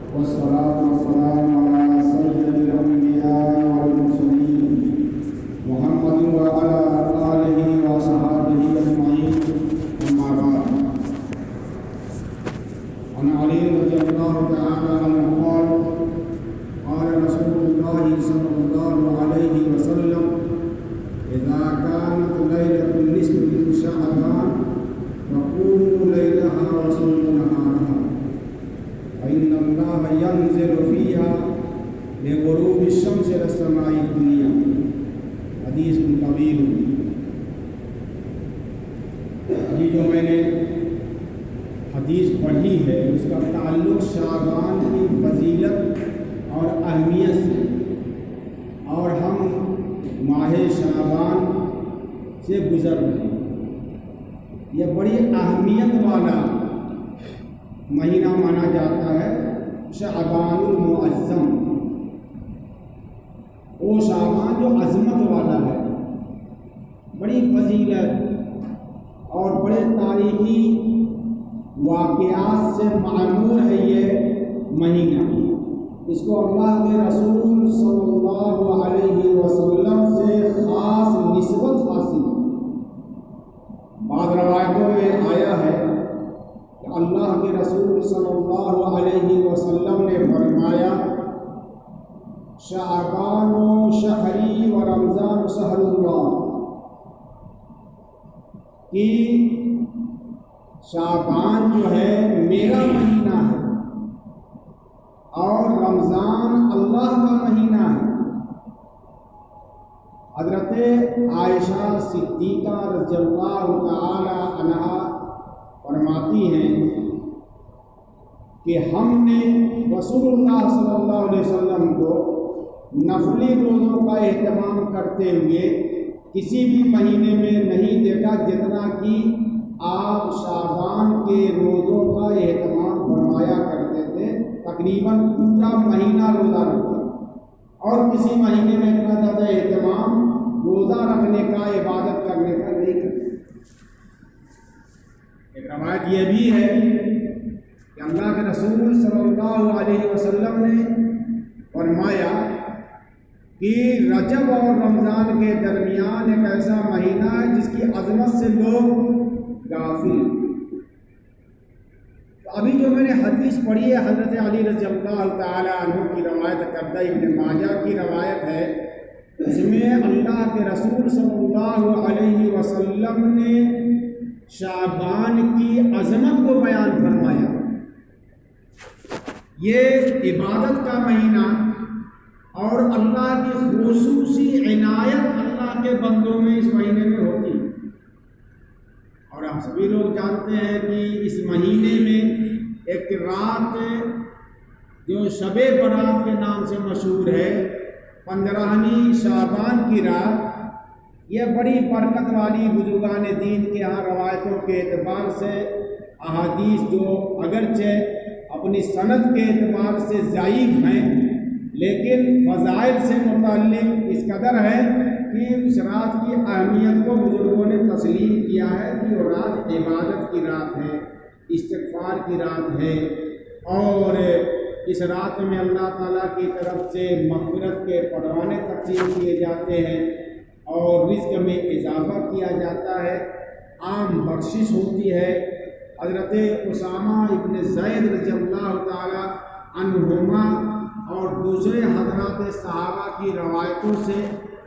والصلاة والسلام على سيد الأنبياء والمرسلين محمد وعلى آله وصحبه أجمعين. أما بعد، عن علي رضي الله تعالى عنه قال: قال رسول الله صلى الله عليه وسلم: إذا كانت ليلة النصف من شعبان فقوموا ليلها وصوموا نهارها، فإن الله ينزل فيها لغروب الشمس إلى السماء الدنيا. حدیث طویل. یہ جو میں نے حدیث پڑھی ہے اس کا تعلق شعبان کی فضیلت اور اہمیت سے، اور ہم ماہ شعبان سے گزر رہے ہیں. یہ بڑی اہمیت والا مہینہ مانا جاتا ہے، شعبان المعظم. وہ شعبان جو عظمت والا ہے، بڑی فضیلت اور بڑے تاریخی واقعات سے معمور ہے یہ مہینہ. اس کو اللہ کے رسول صلی اللہ علیہ وسلم سے خاص نسبت حاصل ہے. بعض روایتوں میں آیا ہے کہ اللہ کے رسول صلی اللہ علیہ وسلم نے فرمایا: شعبان شہری و رمضان شہر اللہ، کہ شعبان جو ہے میرا مہینہ ہے اور رمضان اللہ کا مہینہ ہے. حضرت عائشہ صدیقہ رضی اللہ تعالی عنہا فرماتی ہیں کہ ہم نے رسول اللہ صلی اللہ علیہ وسلم کو نفلی روزوں کا اہتمام کرتے ہوئے کسی بھی مہینے میں نہیں دیکھا جتنا کہ آپ شعبان کے روزوں کا اہتمام فرمایا کرتے تھے. تقریباً پورا مہینہ روزہ رکھتے، اور کسی مہینے میں اتنا زیادہ اہتمام روزہ رکھنے کا، عبادت کرنے کا نہیں کرتے. ایک روایت یہ بھی ہے کہ اللہ کے رسول صلی اللہ علیہ وسلم نے فرمایا کہ رجب اور رمضان کے درمیان ایک ایسا مہینہ ہے جس کی عظمت سے لوگ غافل ہیں. ابھی جو میں نے حدیث پڑھی ہے حضرت علی رضی اللہ تعالی عنہ کی روایت کردہ ابن ماجہ کی روایت ہے. اس میں اللہ کے رسول صلی اللہ علیہ وسلم نے شعبان کی عظمت کو بیان فرمایا. یہ عبادت کا مہینہ اور اللہ کی خصوصی عنایت اللہ کے بندوں میں اس مہینے میں ہوتی ہے. اور ہم سبھی لوگ جانتے ہیں کہ اس مہینے میں ایک رات جو شب برات کے نام سے مشہور ہے، 15ویں شعبان کی رات، یہ بڑی برکت والی. بزرگان دین کے یہاں روایتوں کے اعتبار سے احادیث جو اگرچہ اپنی سند کے اعتبار سے ضعیف ہیں لیکن فضائل سے متعلق اس قدر ہے کہ اس رات کی اہمیت کو بزرگوں نے تسلیم کیا ہے کہ وہ رات عبادت کی رات ہے، استغفار کی رات ہے، اور اس رات میں اللہ تعالیٰ کی طرف سے مغفرت کے پروانے تقسیم کیے جاتے ہیں اور رزق میں اضافہ کیا جاتا ہے، عام بخشش ہوتی ہے. حضرت اسامہ ابن زید رضی اللہ تعالی عنہما اور دوسرے حضرات صحابہ کی روایتوں سے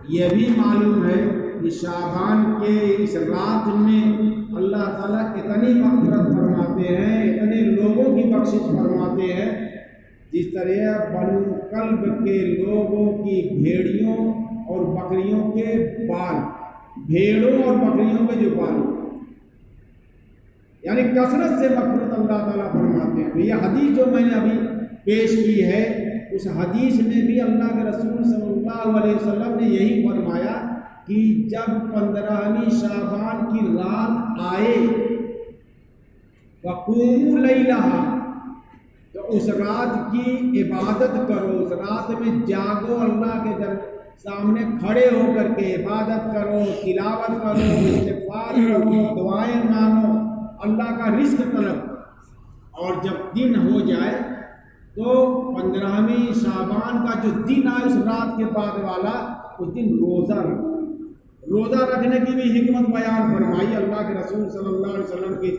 یہ بھی معلوم ہے کہ شعبان کے اس رات میں اللہ تعالیٰ اتنی مغفرت فرماتے ہیں، اتنے لوگوں کی بخشش فرماتے ہیں، جس طرح بنو کلب کے لوگوں کی بھیڑیوں اور بکریوں کے بال، بھیڑوں اور بکریوں کے جو بال، یعنی کثرت سے مغفرت اللہ تعالیٰ فرماتے ہیں. تو یہ حدیث جو میں نے ابھی پیش کی ہے، اس حدیث میں بھی اللہ کے رسول صلی اللہ علیہ وسلم نے یہی فرمایا کہ جب 15ویں شعبان کی رات آئے وقوموا لیلہا، تو اس رات کی عبادت کرو، اس رات میں جاگو، اللہ کے سامنے کھڑے ہو کر کے عبادت کرو، تلاوت کرو، استغفار کرو، دعائیں مانگو، اللہ کا رزق طلب. اور جب دن ہو جائے تو 15ویں شعبان کا جو دن آئے اس رات کے بعد والا اس دن روزہ رکھا۔ روزہ رکھنے کی بھی حکمت بیان فرمائی، اللہ کے رسول صلی اللہ علیہ وسلم کی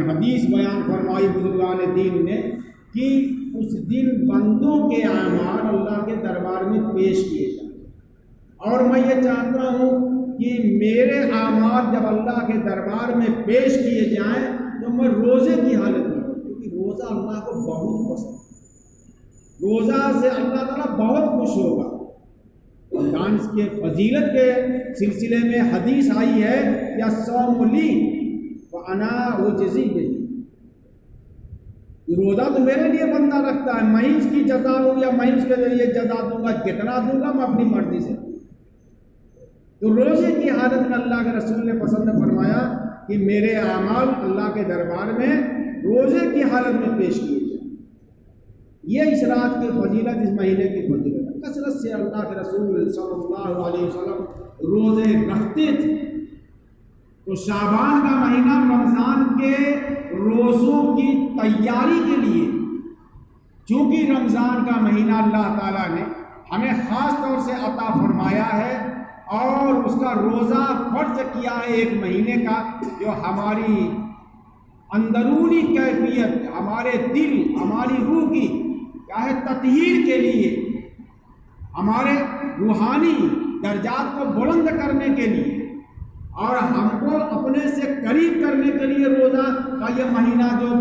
حدیث بیان فرمائی بزرگان دین نے کہ اس دن بندوں کے اعمال اللہ کے دربار میں پیش کیے جائیں، اور میں یہ چاہتا ہوں کہ میرے اعمال جب اللہ کے دربار میں پیش کیے جائیں تو میں روزے کی حالت میں، کیونکہ روزہ اللہ کو بہت پسند ہے، روزہ سے اللہ تعالیٰ بہت خوش ہوگا۔ رمضان کے فضیلت کے سلسلے میں حدیث آئی ہے یا صوم لی وانا اجزی بہ، روزہ تو میرے لیے بندہ رکھتا ہے، میں اس کی جزا ہوں یا میں اس کے ذریعے جزا دوں گا، کتنا دوں گا میں اپنی مرضی سے۔ تو روزے کی حالت میں اللہ کے رسول نے پسند فرمایا کہ میرے اعمال اللہ کے دربار میں روزے کی حالت میں پیش کیے جائیں۔ یہ اس رات کی فضیلت، اس مہینے کی فضیلت ہے۔ کثرت سے اللہ کے رسول صلی اللہ علیہ وسلم روزے رکھتے تھے۔ تو شعبان کا مہینہ رمضان کے روزوں کی تیاری کے لیے، چونکہ رمضان کا مہینہ اللہ تعالیٰ نے ہمیں خاص طور سے عطا فرمایا ہے اور اس کا روزہ فرض کیا ہے ایک مہینے کا، جو ہماری اندرونی کیفیت، ہمارے دل، ہماری روح کی کیا ہے تطہیر کے لیے، ہمارے روحانی درجات کو بلند کرنے کے لیے اور ہم کو اپنے سے قریب کرنے کے لیے روزہ کا یہ مہینہ، جو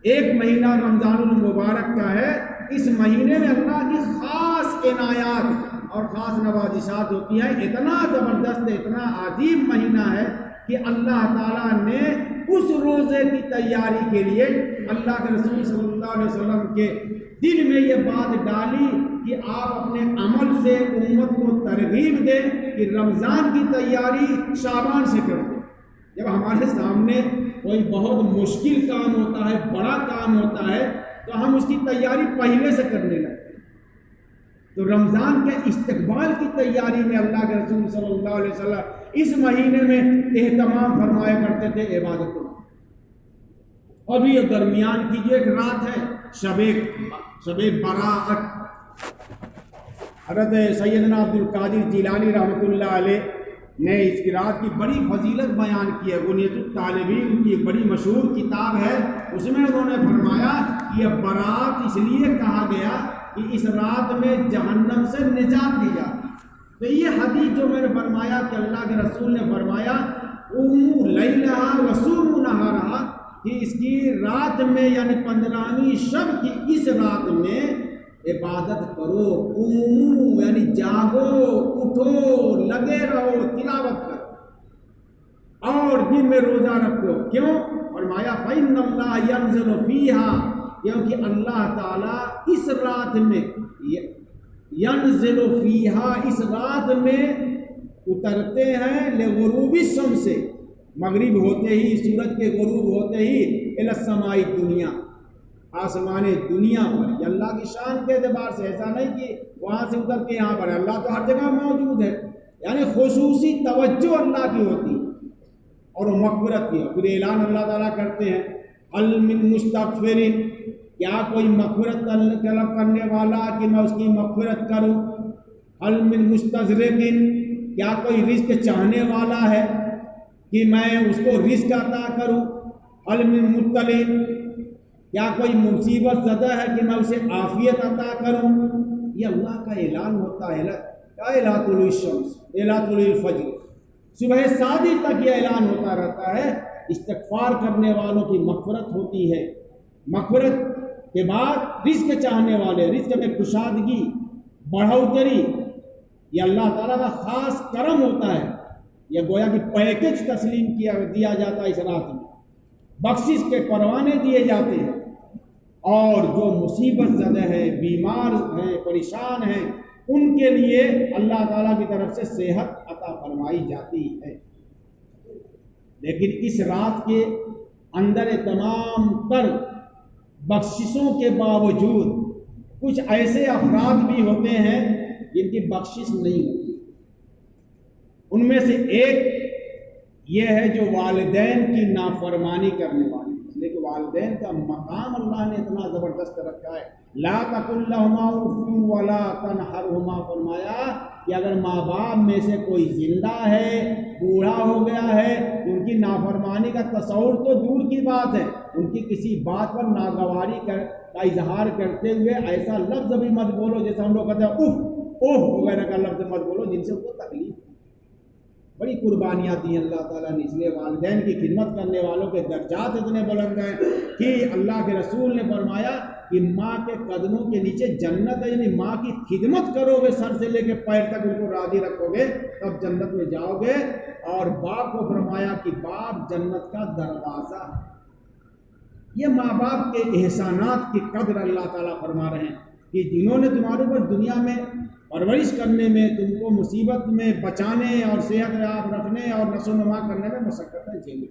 ایک مہینہ رمضان المبارک کا ہے، اس مہینے میں اللہ کی خاص عنایات اور خاص نوازشات ہوتی ہیں۔ اتنا زبردست، اتنا عظیم مہینہ ہے کہ اللہ تعالیٰ نے اس روزے کی تیاری کے لیے اللہ کے رسول صلی اللہ علیہ وسلم کے دل میں یہ بات ڈالی کہ آپ اپنے عمل سے امت کو ترغیب دیں کہ رمضان کی تیاری شعبان سے کر دیں۔ جب ہمارے سامنے کوئی بہت مشکل کام ہوتا ہے، بڑا کام ہوتا ہے، تو ہم اس کی تیاری پہلے سے کرنے لگتے ہیں۔ تو رمضان کے استقبال کی تیاری میں اللہ کے رسول صلی اللہ علیہ وسلم اس مہینے میں اہتمام فرمایا کرتے تھے عبادتوں۔ ابھی یہ درمیان کی جو ایک رات ہے شب برات، حضرت سیدنا عبد القادر جیلانی رحمۃ اللہ علیہ نے اس کی رات کی بڑی فضیلت بیان کی ہے۔ غنیۃ الطالبین کی بڑی مشہور کتاب ہے، اس میں انہوں نے فرمایا کہ یہ برات اس لیے کہا گیا کہ اس رات میں جہنم سے نجات دی جاتی۔ تو یہ حدیث جو میں نے فرمایا کہ اللہ کے رسول نے فرمایا قوموا لیلہا وصوموا نہارہا، کہ اس کی رات میں یعنی 15ویں شب کی اس رات میں عبادت کرو، قوموا یعنی جاگو، اٹھو، لگے رہو، تلاوت کرو، اور دن میں روزہ رکھو۔ کیوں؟ فرمایا فإن اللہ ينزل فیہا، کیونکہ اللہ تعالیٰ اس رات میں ینزل فیہا، اس رات میں اترتے ہیں لغروب الشمس، مغرب ہوتے ہی، سورج کے غروب ہوتے ہی، الی السماء دنیا، آسمان دنیا پر۔ یہ اللہ کی شان کے اعتبار سے، ایسا نہیں کہ وہاں سے اتر کے یہاں پر ہے، اللہ تو ہر جگہ موجود ہے، یعنی خصوصی توجہ اللہ کی ہوتی ہے اور مغفرت کی۔ پھر اعلان اللہ تعالیٰ کرتے ہیں هل من مستغفر، کیا کوئی مغفرت طلب کرنے والا کہ میں اس کی مغفرت کروں؟ هل من مستغرق، کیا کوئی رزق چاہنے والا ہے کہ میں اس کو رزق عطا کروں؟ هل من مبتل، کیا کوئی مصیبت زدہ ہے کہ میں اسے عافیت عطا کروں؟ یہ اللہ کا اعلان ہوتا ہے الی طلوع الشمس الی طلوع الفجر، صبح صادق تک یہ اعلان ہوتا رہتا ہے۔ استغفار کرنے والوں کی مغفرت ہوتی ہے، مغفرت کے بعد رزق چاہنے والے، رزق میں کشادگی، بڑھوتری، یہ اللہ تعالیٰ کا خاص کرم ہوتا ہے۔ یہ گویا کہ پیکج تسلیم دیا جاتا ہے اس رات میں، بخشش کے پروانے دیے جاتے ہیں، اور جو مصیبت زدہ ہے، بیمار ہیں، پریشان ہیں، ان کے لیے اللہ تعالیٰ کی طرف سے صحت عطا فرمائی جاتی ہے۔ لیکن اس رات کے اندر تمام تر بخششوں کے باوجود کچھ ایسے افراد بھی ہوتے ہیں جن کی بخشش نہیں ہوتی۔ ان میں سے ایک یہ ہے جو والدین کی نافرمانی کرنے والے، اس لیے کہ والدین کا مقام اللہ نے اتنا زبردست رکھا ہے. لا تقل لهما اف ولا تنہرهما، فرمایا کہ اگر ماں باپ میں سے کوئی زندہ ہے، بوڑھا ہو گیا ہے، ان کی نافرمانی کا تصور تو دور کی بات ہے، ان کی کسی بات پر ناگواری کا اظہار کرتے ہوئے ایسا لفظ بھی مت بولو جیسے ہم لوگ کہتے ہیں اف اوہ وغیرہ کا لفظ مت بولو جن سے ان کو تکلیف. بڑی قربانیاں دی اللہ تعالیٰ نے، اس لیے والدین کی خدمت کرنے والوں کے درجات اتنے بلند ہیں کہ اللہ کے رسول نے فرمایا کہ ماں کے قدموں کے نیچے جنت ہے. یعنی ماں کی خدمت کرو گے، سر سے لے کے پیر تک ان کو راضی رکھو گے، تب جنت میں جاؤ گے. اور باپ کو فرمایا کہ باپ جنت کا دروازہ ہے. یہ ماں باپ کے احسانات کی قدر اللہ تعالیٰ فرما رہے ہیں کہ جنہوں نے تمہارے اوپر دنیا میں پرورش کرنے میں، تم کو مصیبت میں بچانے اور صحت یاب رکھنے اور نشو و نما کرنے میں مشقتیں جھیلی.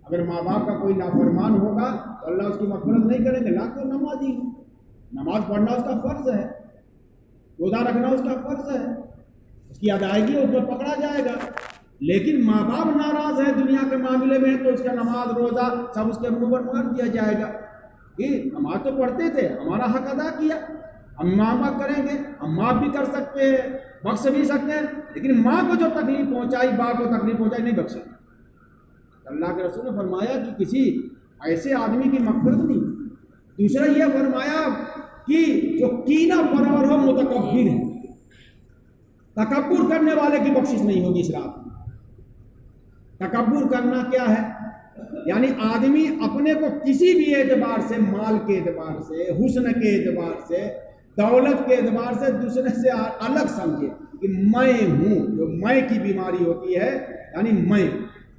اگر ماں باپ کا کوئی نافرمان ہوگا تو اللہ اس کی مغفرت نہیں کریں گے. نہ تو نمازی، نماز پڑھنا اس کا فرض ہے، روزہ رکھنا اس کا فرض ہے، اس کی ادائیگی اس میں پکڑا جائے گا. لیکن ماں باپ ناراض ہے دنیا کے معاملے میں تو اس کا نماز روزہ سب اس کے منہ پر مار دیا جائے گا کہ نماز تو پڑھتے تھے، ہمارا حق ادا کیا، ہم ماں کریں گے، ہم معاف بھی کر سکتے ہیں، بخش بھی سکتے ہیں، لیکن ماں کو جو تکلیف پہنچائی، باپ کو تکلیف پہنچائی، نہیں بخشا. اللہ کے رسول نے فرمایا کہ کسی ایسے آدمی کی مغفرت نہیں. دوسرا یہ فرمایا کہ جو کینہ پرور ہو متکبر ہے، تکبر کرنے والے کی بخشش نہیں ہوگی اس رات میں. تکبر کرنا کیا ہے؟ یعنی آدمی اپنے کو کسی بھی اعتبار سے، مال کے اعتبار سے، حسن کے اعتبار سے، دولت کے اعتبار سے دوسرے سے الگ سمجھے کہ میں ہوں. جو میں کی بیماری ہوتی ہے، یعنی میں.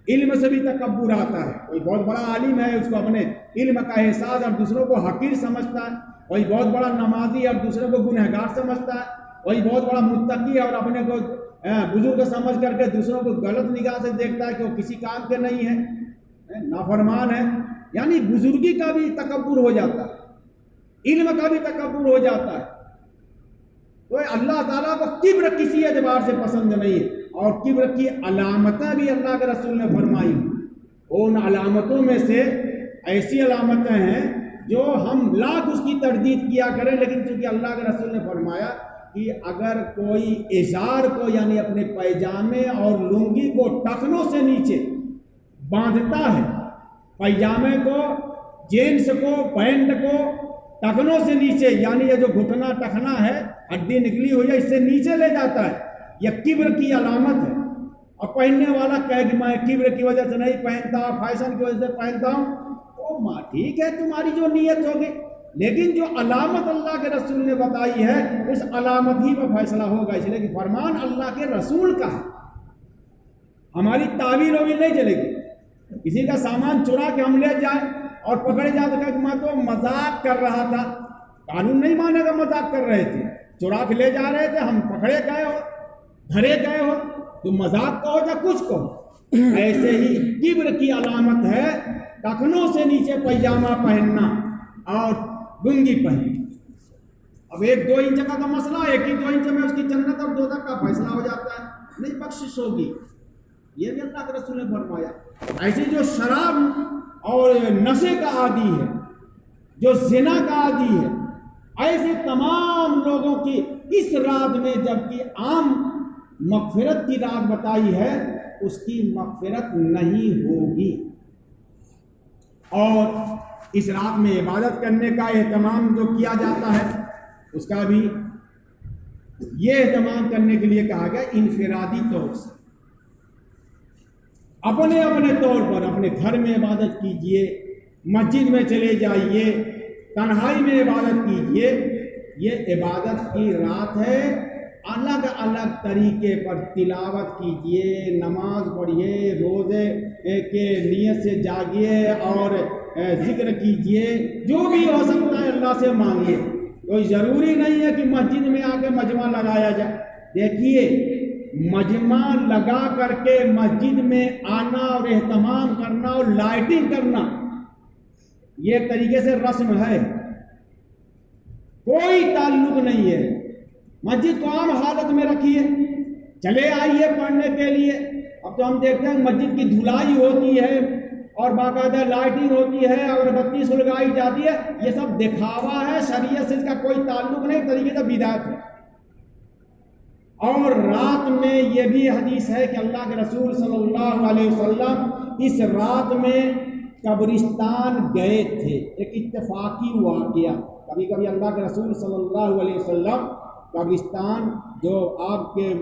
علم سے بھی تکبر آتا ہے. کوئی بہت بڑا عالم ہے، اس کو اپنے علم کا احساس اور دوسروں کو حقیر سمجھتا ہے. کوئی بہت بڑا نمازی اور دوسروں کو گنہگار سمجھتا ہے. کوئی بہت بڑا متقی اور اپنے کو بزرگ سمجھ کر کے دوسروں کو غلط نگاہ سے دیکھتا ہے کہ وہ کسی کام کے نہیں ہے، نافرمان ہے. یعنی بزرگی کا بھی تکبر ہو جاتا ہے، علم کا بھی تکبر ہو جاتا ہے. تو اللہ تعالیٰ کو کبر کسی اعتبار سے پسند نہیں ہے. اور کبر کی علامتیں بھی اللہ کے رسول نے فرمائی. ان علامتوں میں سے ایسی علامتیں ہیں جو ہم لاکھ اس کی تردید کیا کریں، لیکن چونکہ اللہ کے رسول نے فرمایا کہ اگر کوئی ازار کو یعنی اپنے پیجامے اور لنگی کو ٹخنوں سے نیچے باندھتا ہے، پیجامے کو، جینس کو، پینٹ کو ٹخنوں سے نیچے، یعنی یہ جو گھٹنا ٹخنا ہے، ہڈی نکلی ہوئی ہے، اس سے نیچے لے جاتا ہے، یہ کبر کی علامت ہے. اور پہننے والا کہے کہ میں کبر کی وجہ سے نہیں پہنتا، فیشن کی وجہ سے پہنتا ہوں، تو ماں ٹھیک ہے تمہاری جو نیت ہوگی، لیکن جو علامت اللہ کے رسول نے بتائی ہے اس علامت ہی پر فیصلہ ہوگا. اس لیے کہ فرمان اللہ کے رسول کا ہے، ہماری تعویل و نہیں چلے گی. کسی کا سامان چرا کے ہم لے جائیں اور پکڑے جائیں تو کہ میں تو مذاق کر رہا تھا، قانون نہیں مانے گا مذاق کر رہے تھے، چرا کے لے جا رہے تھے، ہم پکڑے گئے ہو، دھرے گئے ہو، تو مذاق کہو یا کچھ کہو. ایسے ہی کبر کی علامت ہے ٹخنوں سے نیچے پیجامہ پہننا اور لنگی پہننا. اب 1-2 انچ کا تو مسئلہ، 1-2 انچ میں اس کی جنت اور دوزخ کا فیصلہ ہو جاتا ہے، نہیں بخشش ہوگی. یہ بھی اللہ کے رسول نے فرمایا. ایسی جو شراب اور نشے کا عادی ہے، جو زنا کا عادی ہے، ایسے تمام لوگوں کی اس رات میں جبکہ عام مغفرت کی رات بتائی ہے، اس کی مغفرت نہیں ہوگی. اور اس رات میں عبادت کرنے کا اہتمام جو کیا جاتا ہے، اس کا بھی یہ اہتمام کرنے کے لیے کہا گیا انفرادی طور سے، اپنے اپنے طور پر اپنے گھر میں عبادت کیجئے، مسجد میں چلے جائیے، تنہائی میں عبادت کیجئے. یہ عبادت کی رات ہے، الگ الگ طریقے پر تلاوت کیجئے، نماز پڑھیے، روزے کے نیت سے جاگیے اور ذکر کیجئے، جو بھی ہو سکتا ہے اللہ سے مانگیے. کوئی ضروری نہیں ہے کہ مسجد میں آ کے مجمع لگایا جائے. دیکھیے مجمع لگا کر کے مسجد میں آنا اور اہتمام کرنا اور لائٹنگ کرنا یہ ایک طریقے سے رسم ہے، کوئی تعلق نہیں ہے. مسجد کو عام حالت میں رکھیے، چلے آئیے پڑھنے کے لیے. اب تو ہم دیکھتے ہیں مسجد کی دھلائی ہوتی ہے، اور باقاعدہ لائٹنگ ہوتی ہے، اگربتی سلگائی جاتی ہے، یہ سب دکھاوا ہے، شریعت سے اس کا کوئی تعلق نہیں، طریقے سے بدعت ہے۔ اور رات میں یہ بھی حدیث ہے کہ اللہ کے رسول صلی اللہ علیہ وسلم اس رات میں قبرستان گئے تھے، ایک اتفاقی واقعہ۔ کبھی کبھی اللہ کے رسول صلی اللہ علیہ وسلم قبرستان جو آپ کے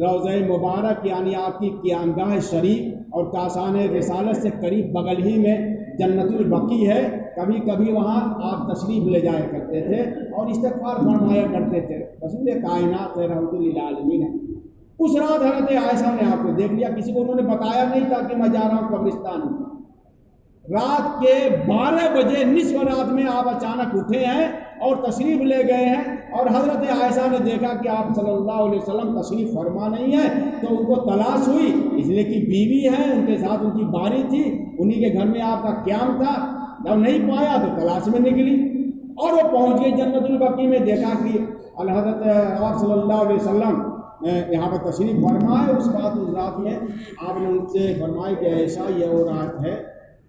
روضہ مبارک یعنی آپ کی قیامگاہ شریف اور کاشان رسالت سے قریب بغل ہی میں جنت البقیع ہے، کبھی کبھی وہاں آپ تشریف لے جایا کرتے تھے اور استغفار فرمایا کرتے تھے۔ رسول کائنات رحمۃ للعالمین ہے۔ اس رات حضرت عائشہ نے آپ کو دیکھ لیا، کسی کو انہوں نے بتایا نہیں تھا کہ میں جا رہا ہوں قبرستان میں۔ رات کے 12 بجے نصف رات میں آپ اچانک اٹھے ہیں اور تشریف لے گئے ہیں، اور حضرت عائشہ نے دیکھا کہ آپ صلی اللہ علیہ وسلم تشریف فرما نہیں ہے، تو ان کو تلاش ہوئی، اس لیے کہ بیوی ہے، ان کے ساتھ ان کی باری تھی، انہی کے گھر میں آپ کا قیام تھا، جب نہیں پایا تو تلاش میں نکلی اور وہ پہنچ گئی جنت البقیع میں۔ دیکھا کہ حضرت آپ صلی اللہ علیہ وسلم یہاں پر تشریف فرمائے۔ اس رات میں آپ نے ان سے فرمایا کہ ایسا یہ وہ رات ہے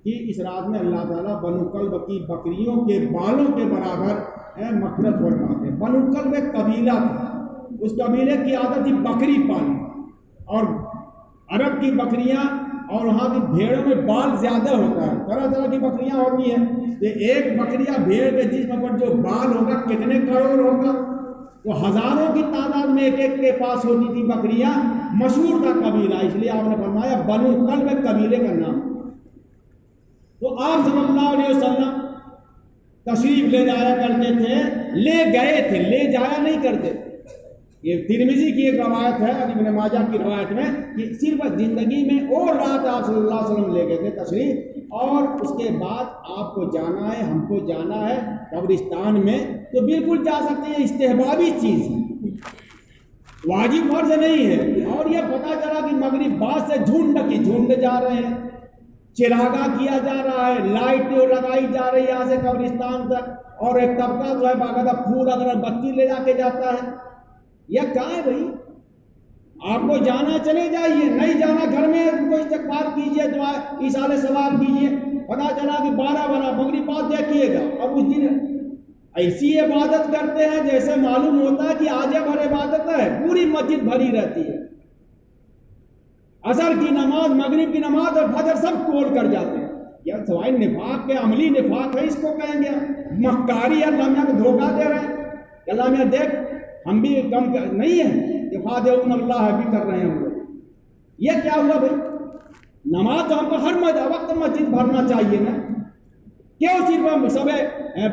کہ اس رات میں اللہ تعالیٰ بنو کلب کی بکریوں کے بالوں کے برابر مغفرت فرماتے ہیں۔ بنو کلب ایک قبیلہ تھا، اس قبیلے کی عادت تھی بکری پالنا، اور عرب کی بکریاں اور وہاں کی بھیڑوں میں بال زیادہ ہوتا ہے، طرح طرح کی بکریاں ہوتی ہیں، تو ایک بکریاں بھیڑ کے جسم پر جو بال ہوگا کتنے کروڑ ہوگا، تو ہزاروں کی تعداد میں ایک ایک کے پاس ہوتی تھی بکریاں۔ مشہور تھا قبیلہ، اس لیے آپ نے فرمایا بنو کلب ایک قبیلے کا نام۔ تو آپ صلی اللہ علیہ وسلم تشریف لے جایا کرتے تھے، لے گئے تھے، لے جایا نہیں کرتے تھے۔ یہ ترمذی کی ایک روایت ہے اور ابن ماجہ کی روایت میں کہ صرف زندگی میں اور رات آپ صلی اللہ علیہ وسلم لے گئے تھے تشریف، اور اس کے بعد آپ کو جانا ہے، ہم کو جانا ہے قبرستان میں، تو بالکل جا سکتے ہیں، استحبابی چیز ہے، واجب فرض نہیں ہے۔ اور یہ پتہ چلا کہ مغرب بعد سے جھنڈ کی جھنڈ جا رہے ہیں، چراغا کیا جا رہا ہے، لائٹ لگائی جا رہی ہے یہاں سے قبرستان تک، اور ایک طبقہ جو ہے باقاعدہ پھول اگر بتی لے جا کے جاتا ہے۔ یہ کیا ہے بھائی؟ آپ کو جانا چلے جائیے، نہیں جانا گھر میں ان کو استغفار کیجیے، دعا ایصال ثواب کیجیے۔ پتہ چلا کہ 12 مغرب بعد دیکھیے گا، اور اس دن ایسی عبادت کرتے ہیں جیسے معلوم ہوتا ہے کہ آج بھر عبادت ہے، پوری مسجد بھری رہتی ہے، عصر کی نماز، مغرب کی نماز اور فجر سب کھول کر جاتے ہیں۔ یہ سوائے نفاق کے عملی نفاق ہے، اس کو کہیں گے مکاری، اللہ میاں کو دھوکہ دے رہے ہیں، اللہ میاں دیکھ ہم بھی کم نہیں ہیں، افادعون اللہ بھی کر رہے ہیں ہم لوگ۔ یہ کیا ہوا بھائی؟ نماز تو ہم کو ہر وقت مسجد بھرنا چاہیے نا، کیوں صرف ہم سب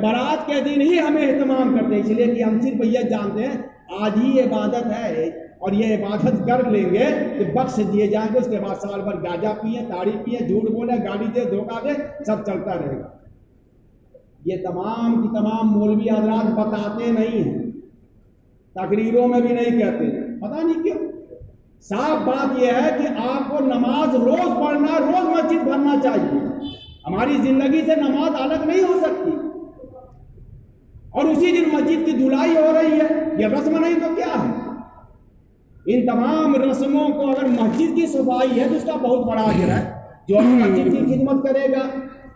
برات کے دن ہی ہمیں اہتمام کرتے ہیں؟ اس لیے کہ ہم صرف یہ جانتے ہیں آج ہی عبادت ہے، اور یہ عبادت کر لیں گے تو بخش دیے جائیں گے، اس کے بعد سال بھر گاجا پئیں، تاڑی پئیں، جھوٹ بولے، گاڑی دے، دھوکہ دے، سب چلتا رہے گا۔ یہ تمام کی تمام مولوی حضرات بتاتے نہیں ہیں، تقریروں میں بھی نہیں کہتے ہیں، پتہ نہیں کیوں۔ صاف بات یہ ہے کہ آپ کو نماز روز پڑھنا، روز مسجد بھرنا چاہیے۔ ہماری زندگی سے نماز الگ نہیں ہو سکتی، اور اسی دن مسجد کی دھلائی ہو رہی ہے، یہ رسم نہیں تو کیا ہے؟ ان تمام رسموں کو اگر مسجد کی صفائی ہے تو اس کا بہت بڑا اجر ہے۔ جو مسجد کی خدمت کرے گا،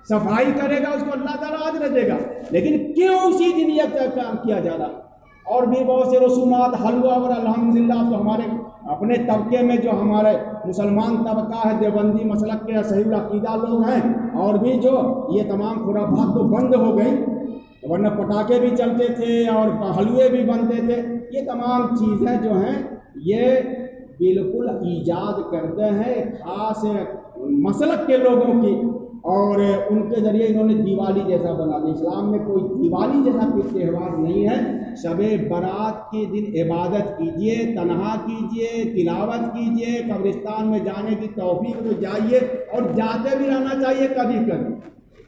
صفائی کرے گا، اس کو اللہ تعالیٰ اجر دے گا، لیکن کیوں اسی دن یہ کام کیا جا رہا؟ اور بھی بہت سے رسومات، حلوہ، اور الحمدللہ تو ہمارے اپنے طبقے میں جو ہمارے مسلمان طبقہ ہے، دیوبندی مسلک کے صحیح العقیدہ لوگ ہیں، اور بھی جو یہ تمام خرافات تو بند ہو گئی، ورنہ پٹاخے بھی چلتے تھے اور حلوے بھی بنتے تھے۔ یہ تمام چیزیں جو ہیں یہ بالکل ایجاد کرتے ہیں خاص مسلک کے لوگوں کی، اور ان کے ذریعے انہوں نے دیوالی جیسا بنا دیا۔ اسلام میں کوئی دیوالی جیسا کوئی تہوار نہیں ہے۔ شب برات کے دن عبادت کیجئے، تنہا کیجئے، تلاوت کیجئے، قبرستان میں جانے کی توفیق تو جائیے، اور جاتے بھی رہنا چاہیے کبھی کبھی۔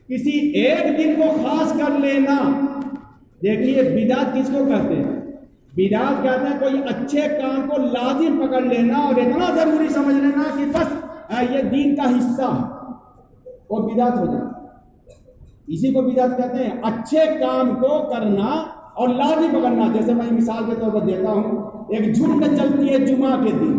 کسی ایک دن کو خاص کر لینا، دیکھیے بدعت کس کو کہتے ہیں؟ بدعت کہتے ہیں کوئی اچھے کام کو لازم پکڑ لینا اور اتنا ضروری سمجھ لینا کہ بس یہ دین کا حصہ ہے، وہ بدعت ہو جائے۔ اسی کو بدعت کہتے ہیں، اچھے کام کو کرنا اور لازم پکڑنا۔ جیسے میں مثال کے طور پر دیتا ہوں، ایک جھنڈ چلتی ہے جمعہ کے دن،